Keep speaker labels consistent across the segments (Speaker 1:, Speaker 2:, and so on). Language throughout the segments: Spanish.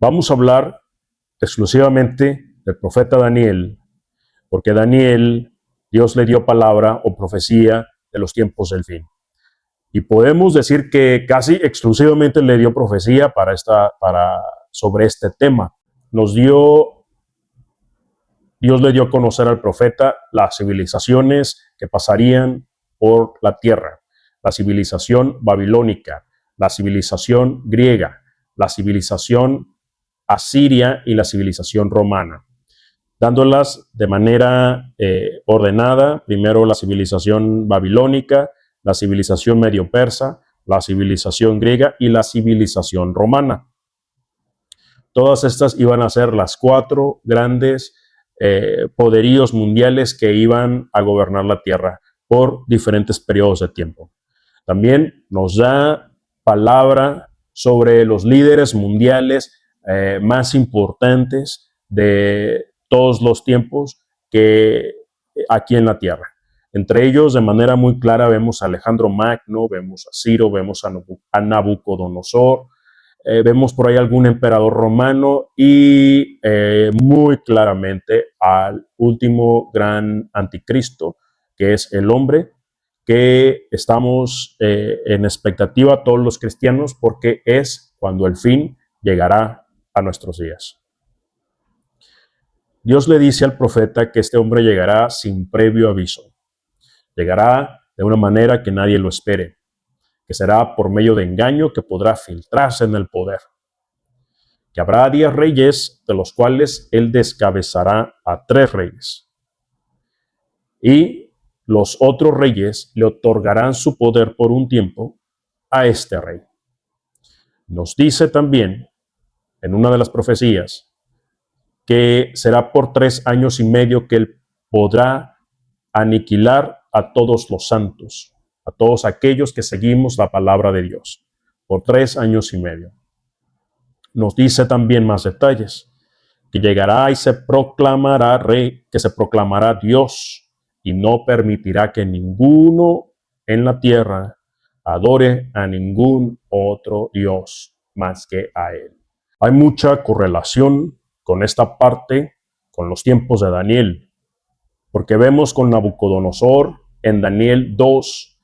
Speaker 1: Vamos a hablar exclusivamente del profeta Daniel, porque Daniel, Dios le dio palabra o profecía de los tiempos del fin. Y podemos decir que casi exclusivamente le dio profecía sobre este tema. Dios le dio a conocer al profeta las civilizaciones que pasarían por la tierra. La civilización babilónica, la civilización griega, la civilización asiria y la civilización romana, dándolas de manera ordenada. Primero la civilización babilónica, la civilización medio persa, la civilización griega y la civilización romana. Todas estas iban a ser las cuatro grandes poderíos mundiales que iban a gobernar la tierra por diferentes periodos de tiempo. También nos da palabra sobre los líderes mundiales más importantes de todos los tiempos que aquí en la tierra. Entre ellos, de manera muy clara, vemos a Alejandro Magno, vemos a Ciro, vemos a Nabucodonosor, vemos por ahí algún emperador romano y muy claramente al último gran anticristo, que es el hombre, que estamos en expectativa todos los cristianos, porque es cuando el fin llegará a nuestros días. Dios le dice al profeta que este hombre llegará sin previo aviso. Llegará de una manera que nadie lo espere, que será por medio de engaño que podrá filtrarse en el poder. Que habrá 10 reyes, de los cuales él descabezará a 3 reyes. Y los otros reyes le otorgarán su poder por un tiempo a este rey. Nos dice también en una de las profecías que será por 3 años y medio que él podrá aniquilar a todos los santos, a todos aquellos que seguimos la palabra de Dios, por 3 años y medio. Nos dice también más detalles, que llegará y se proclamará rey, que se proclamará Dios, y no permitirá que ninguno en la tierra adore a ningún otro Dios más que a él. Hay mucha correlación con esta parte, con los tiempos de Daniel, porque vemos con Nabucodonosor en Daniel 2,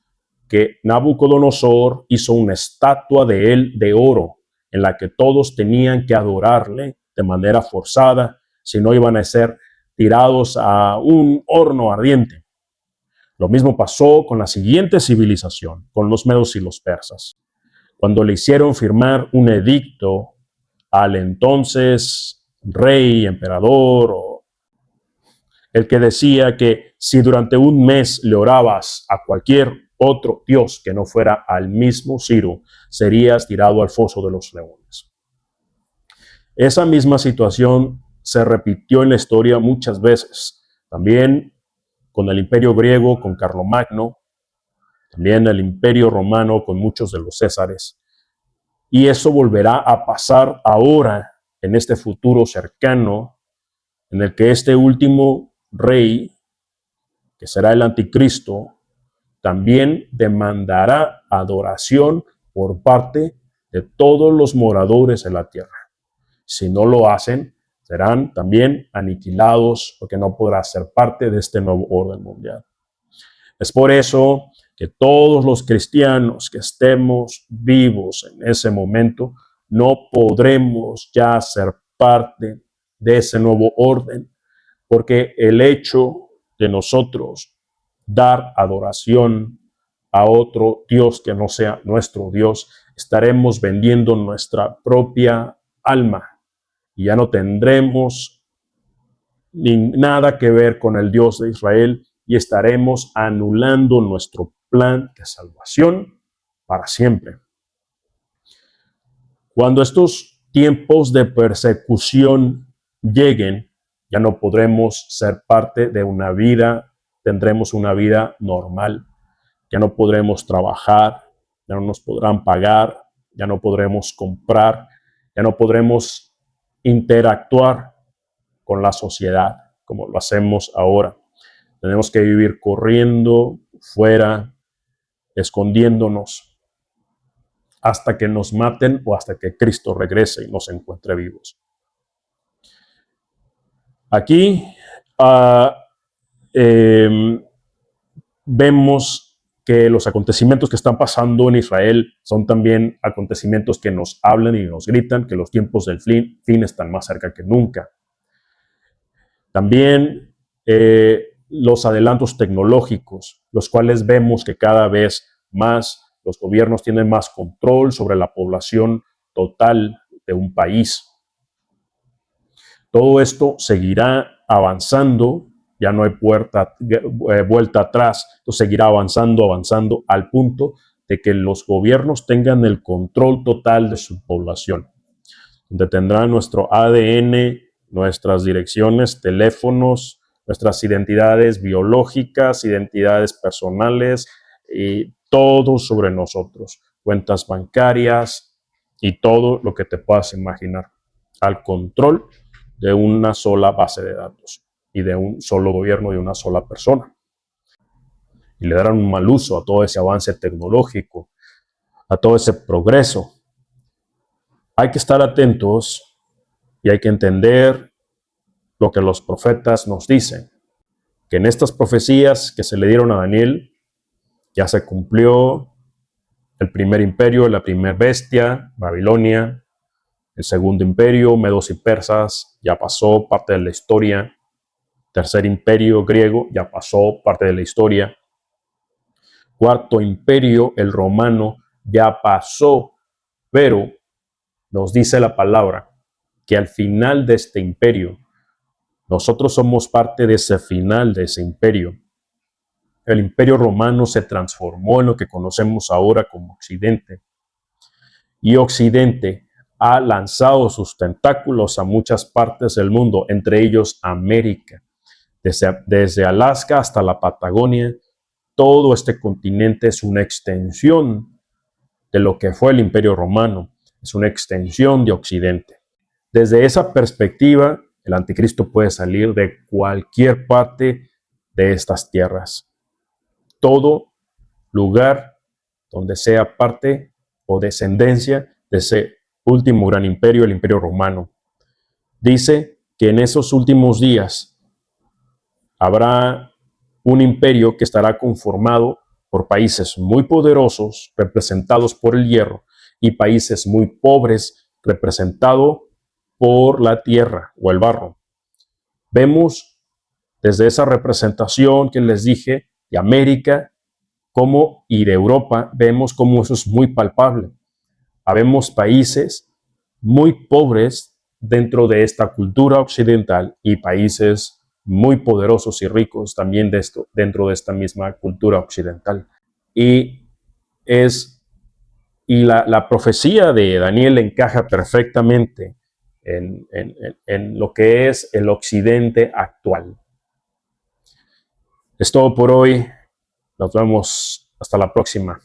Speaker 1: que Nabucodonosor hizo una estatua de él de oro, en la que todos tenían que adorarle de manera forzada, si no iban a ser tirados a un horno ardiente. Lo mismo pasó con la siguiente civilización, con los medos y los persas, cuando le hicieron firmar un edicto al entonces rey, emperador, o el que decía que si durante un mes le orabas a cualquier otro dios que no fuera al mismo Ciro, serías tirado al foso de los leones. Esa misma situación se repitió en la historia muchas veces. También con el imperio griego, con Carlomagno, también el imperio romano con muchos de los césares. Y eso volverá a pasar ahora, en este futuro cercano, en el que este último rey, que será el anticristo, también demandará adoración por parte de todos los moradores de la tierra. Si no lo hacen, serán también aniquilados, porque no podrá ser parte de este nuevo orden mundial. Es por eso que todos los cristianos que estemos vivos en ese momento no podremos ya ser parte de ese nuevo orden, porque el hecho de nosotros dar adoración a otro Dios que no sea nuestro Dios, estaremos vendiendo nuestra propia alma y ya no tendremos nada que ver con el Dios de Israel y estaremos anulando nuestro plan de salvación para siempre. Cuando estos tiempos de persecución lleguen, ya no podremos ser parte de una vida, tendremos una vida normal. Ya no podremos trabajar, ya no nos podrán pagar, ya no podremos comprar, ya no podremos interactuar con la sociedad como lo hacemos ahora. Tenemos que vivir corriendo fuera, escondiéndonos. hasta que nos maten o hasta que Cristo regrese y nos encuentre vivos. Aquí vemos que los acontecimientos que están pasando en Israel son también acontecimientos que nos hablan y nos gritan que los tiempos del fin están más cerca que nunca. También los adelantos tecnológicos, los cuales vemos que cada vez más los gobiernos tienen más control sobre la población total de un país. Todo esto seguirá avanzando, ya no hay vuelta atrás, esto seguirá avanzando al punto de que los gobiernos tengan el control total de su población, donde tendrán nuestro ADN, nuestras direcciones, teléfonos, nuestras identidades biológicas, identidades personales, y todo sobre nosotros, cuentas bancarias y todo lo que te puedas imaginar, al control de una sola base de datos y de un solo gobierno, de una sola persona. Y le darán un mal uso a todo ese avance tecnológico, a todo ese progreso. Hay que estar atentos y hay que entender lo que los profetas nos dicen, que en estas profecías que se le dieron a Daniel ya se cumplió el primer imperio, la primera bestia, Babilonia. El segundo imperio, medos y persas, ya pasó parte de la historia. Tercer imperio griego, ya pasó parte de la historia. Cuarto imperio, el romano, ya pasó, pero nos dice la palabra que al final de este imperio, nosotros somos parte de ese final de ese imperio. El imperio romano se transformó en lo que conocemos ahora como Occidente. Y Occidente ha lanzado sus tentáculos a muchas partes del mundo, entre ellos América. Desde Alaska hasta la Patagonia, todo este continente es una extensión de lo que fue el Imperio Romano, es una extensión de Occidente. Desde esa perspectiva, el anticristo puede salir de cualquier parte de estas tierras. Todo lugar donde sea parte o descendencia de ese último gran imperio, el Imperio Romano. Dice que en esos últimos días habrá un imperio que estará conformado por países muy poderosos, representados por el hierro, y países muy pobres, representados por la tierra o el barro. Vemos desde esa representación que les dije de América y de Europa, vemos cómo eso es muy palpable. Habemos países muy pobres dentro de esta cultura occidental y países muy poderosos y ricos también dentro de esta misma cultura occidental. Y la profecía de Daniel encaja perfectamente en lo que es el occidente actual. Es todo por hoy. Nos vemos hasta la próxima.